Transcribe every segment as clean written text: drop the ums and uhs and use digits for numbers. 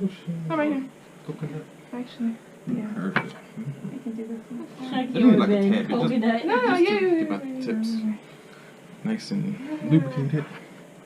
Oh, right here. Coconut. Actually, yeah. Perfect. I can do this one. Check It your look like a bed. tad bit, just- Coconut. No, Just yeah. to get my tips nice and lubricated.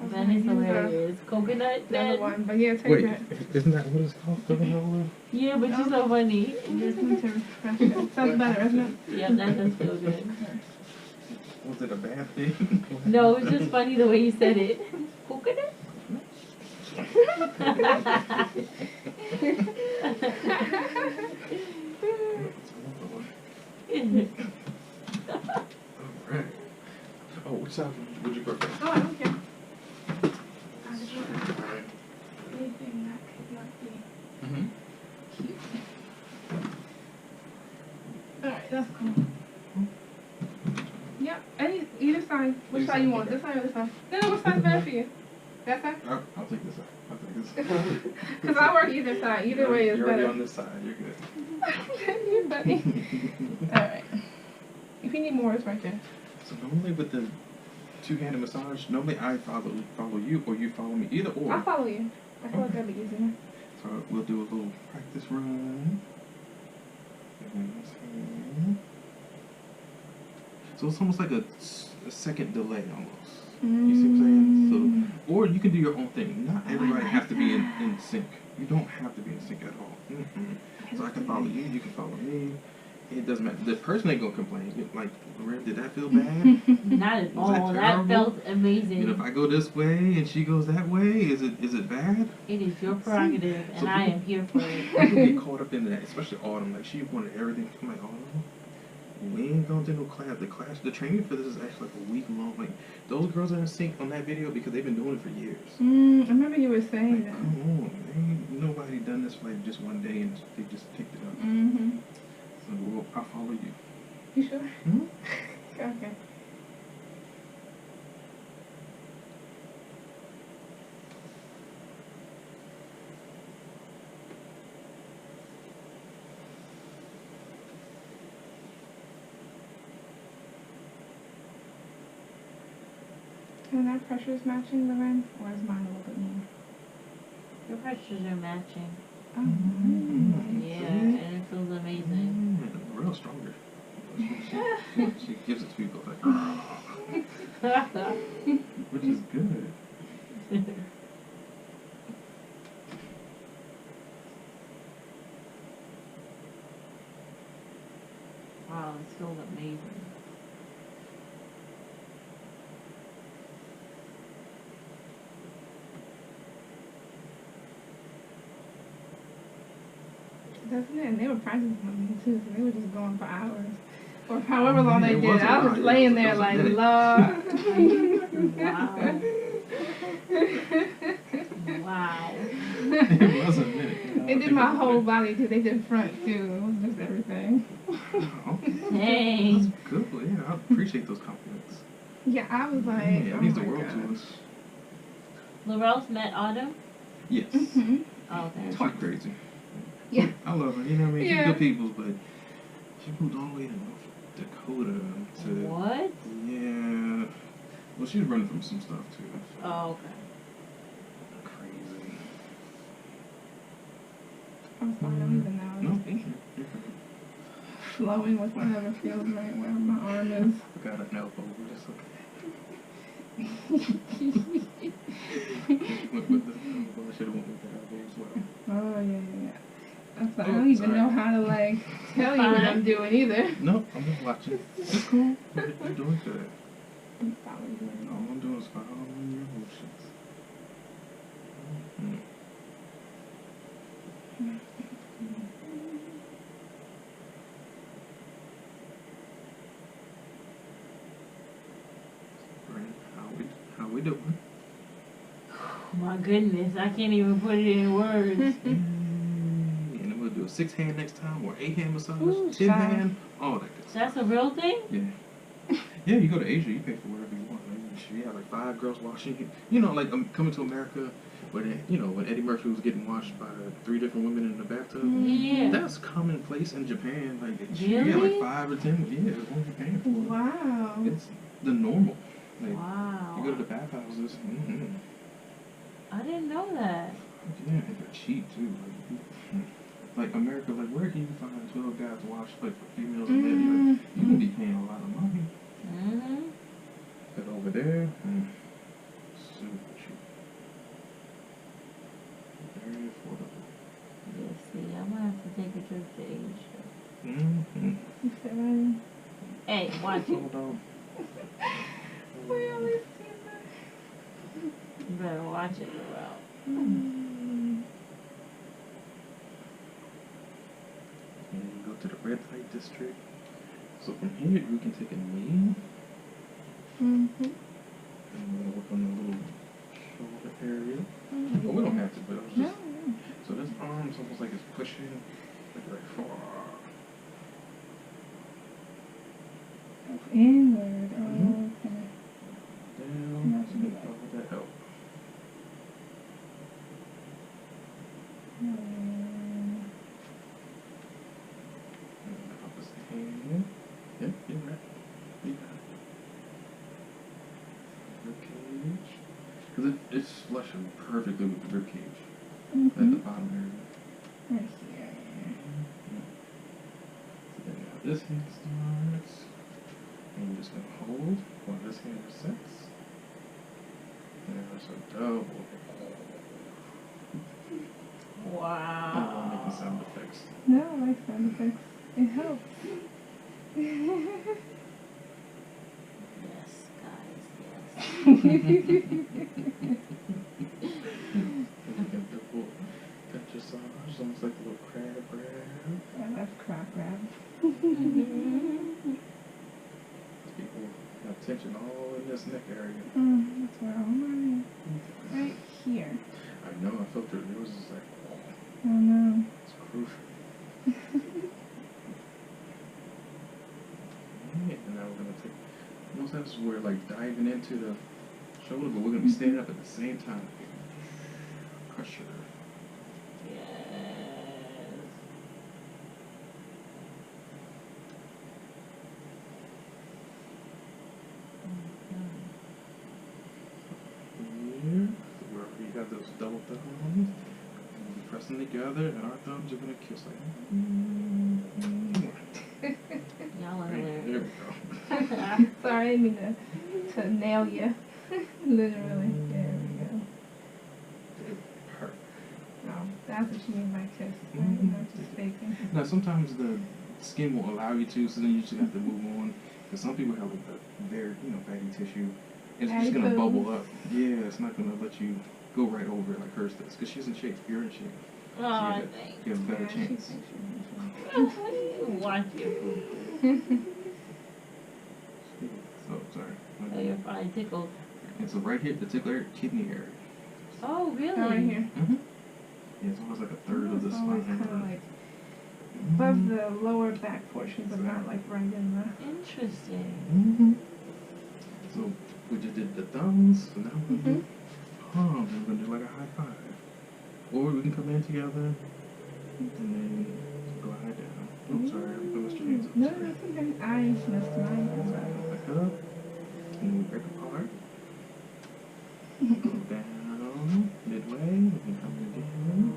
That is hilarious. Coconut The other bed. one, but yeah, take Wait, that. isn't that what it's called? Coconut? Yeah, but you're so funny. Just need to refresh it. Sounds better, isn't it? Yeah, that does feel good. Was it a bad thing? No, it's just funny the way you said it. Coconut? Alright. Oh, which side would you prefer? Oh, I don't care. I just want anything that could not be Mm-hmm. cute. Alright, that's cool. Yep, either side. Which side you want? This side or this side? No, which side's better for you? That side? I'll take this side. I'll take this side. Because I work either side. Either way is You're already better. on this side. You're good. You're funny. Alright. If you need more, it's right there. So normally with the two-handed massage, normally I follow you or you follow me. Either or. I'll follow you. I feel like that'd be easier. So we'll do a little practice run. So it's almost like a second delay almost. You see what I'm saying? So, or you can do your own thing. Not everybody has to be in sync. You don't have to be in sync at all. So I can follow you, you can follow me. It doesn't matter. The person ain't gonna complain. Like, Lorraine, did that feel bad? Not at all. That terrible? felt amazing. You know, if I go this way and she goes that way, is it bad? It is your prerogative, and So I am here for it. People get caught up in that, especially Autumn. Like, she wanted everything. I'm like, Autumn, we ain't gonna do no class. The training for this is actually like a week long. Like, those girls are in sync on that video because they've been doing it for years. I remember you were saying Like, that. come on, ain't nobody done this for like just one day and they just picked it up. So I'll follow you. You sure? Hmm? Okay. And that pressure is matching, Lorraine? Or is mine a little bit more? Your pressures are matching. Oh. Yeah, and it feels amazing. Real stronger. She gives it to people like, which is good. Wow, it feels amazing. Doesn't it? And they were practicing with me too, so they were just going for hours. Or however long they It did. was a I was lot. just laying It there was a like, minute. Lord. Wow. It was a minute. They did my whole body too. They did front too. It was just everything. Oh, Dang. that's good. Yeah, I appreciate those compliments. Yeah, I was like, Yeah, it oh means the my world to gosh. us. Laurel's met Autumn? Yes. Oh, okay. Yeah, she's crazy. Yeah. I love her. You know what I mean? Yeah. She's good people, but she moved all the way to North Dakota to. What? Yeah. Well, she's running from some stuff too. So. Oh, okay. Crazy. I'm sorry, I don't even know. No, Just be flowing with whatever feels right, wherever my arm is. I got an elbow. That's okay. Went with the elbow. I should have went with the elbow as well. Oh, yeah. I'm sorry, I Oh, don't even sorry. know how to, like, tell you what I'm doing either. No, I'm not watching. It's cool. You're doing good. I'm following you. All I'm doing is following your motions. Mm-hmm. How we doing? My goodness, I can't even put it in words. And then we'll do a 6-hand next time, or 8-hand massage, Ooh, 10-hand, all that good stuff. That's a real thing? Yeah. Yeah, you go to Asia, you pay for whatever you want. You have like 5 girls washing you. You know, like Coming to America, where they, you know, when Eddie Murphy was getting washed by 3 different women in the bathtub. Yeah. That's commonplace in Japan. Like, Really? yeah, like 5 or 10. Yeah, it's what you're paying for. Wow. It's the normal. Like, Wow. you go to the bathhouses. I didn't know that. Yeah, and they're cheap too. Like America, like where can you find 12 guys to wash like for females and men? Like, you can be paying a lot of money. But over there, super cheap. Very affordable. Let's see, I'm gonna have to take a trip to Asia. Mm-hmm. You fit right in. Hey, watch it. Hold on. We always do that. You better watch it, girl. And you go to the red light district. So from here, we can take a knee. And we're gonna work on the little shoulder area. Well, we don't have to, but I was just. So this arm is almost like it's pushing, like very far. Inward. Oh, Mhm. okay. Down. That should be How would that help? And the opposite hand. Yep, you're right. You got it. Rib cage. Because it's flushing perfectly with the rib cage. At the bottom area. Right here. So then now this hand starts. And you're just going to hold while this hand resets. And there's a double. I don't Wow. want making sound effects. No, I like sound effects. It helps. Yes, guys, yes. Got your massage, almost like a little crab grab. I love crab grab. People have tension all in this neck area. That's where all mine is. Right here. I know, I felt it. Yours is like, Oh no. it's crucial. Alright, and now we're going to take, most times we're like diving into the shoulder, but we're going to be standing up at the same time. Pressure. Yes. Here, so where we have those double thumbs, and we press them together, and our thumbs are going to kiss like, Y'all are there we hilarious. go. Sorry, I didn't mean to nail you. Literally. There we go. Perfect. Oh, that's what you mean by kiss. Right? Mhm. Not just faking. Now, sometimes the skin will allow you to, so then you just have to move on. Because some people have like the very, fatty tissue. It's just going to bubble up. Yeah, it's not going to let you go right over it like hers does. Because she's in shape. You're in shape. Oh, Yeah, thanks. you have a better Yeah, she chance. thinks you're Watch it. So, sorry. Oh, you're probably tickled. And so right here, the particular kidney area. Oh, really? Oh, right here. Mm-hmm. Yeah, it's almost like a third of the It's always spine. kind of like above the lower back portion, but not like right in the. Interesting. Mm-hmm. So we just did the thumbs, so now we're going to do palms. We're going to do like a high five. Or we can come in together and then go high down. Oops, sorry, I messed your hands up. No, Sorry. that's okay. I messed mine as well. Back up, and we break apart. Go down, midway, we can come again.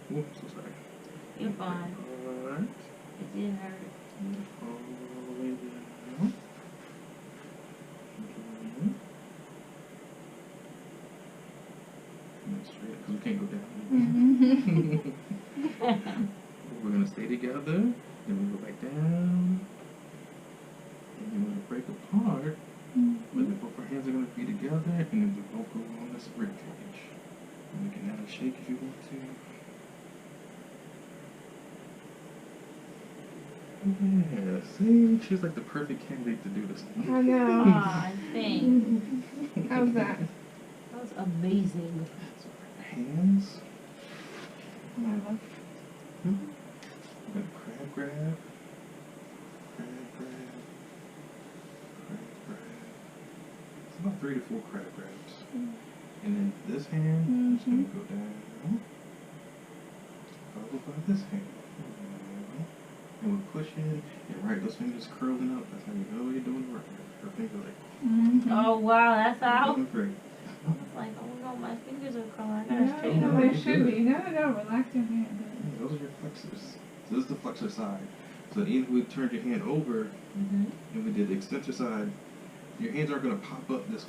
Whoops, so sorry. You're fine. Alright. It didn't hurt. All the way down. Straight, because we can't go down. We're going to stay together, then we go back down, and then we're going to break apart, but then both our hands are going to be together, and then we both go on this rib cage. And we can now shake if you want to. Yeah, see, she's like the perfect candidate to do this. I know. Aw, thanks. How's that? That was amazing. So hands, I love. we're going to crab grab, crab grab, crab grab. It's about 3 to 4 crab grabs. And then this hand is going to go down, followed by this hand. And and we're pushing, and right, those fingers curling up. That's how you know you're doing the work. Her fingers like, Oh wow, that's how. doing great. I was like, oh no, my fingers are curling. I gotta No, straighten no, them. it should be. No, relax your hand. Yeah, those are your flexors. So this is the flexor side. So even if we turned your hand over Mm-hmm. and we did the extensor side, your hands aren't going to pop up this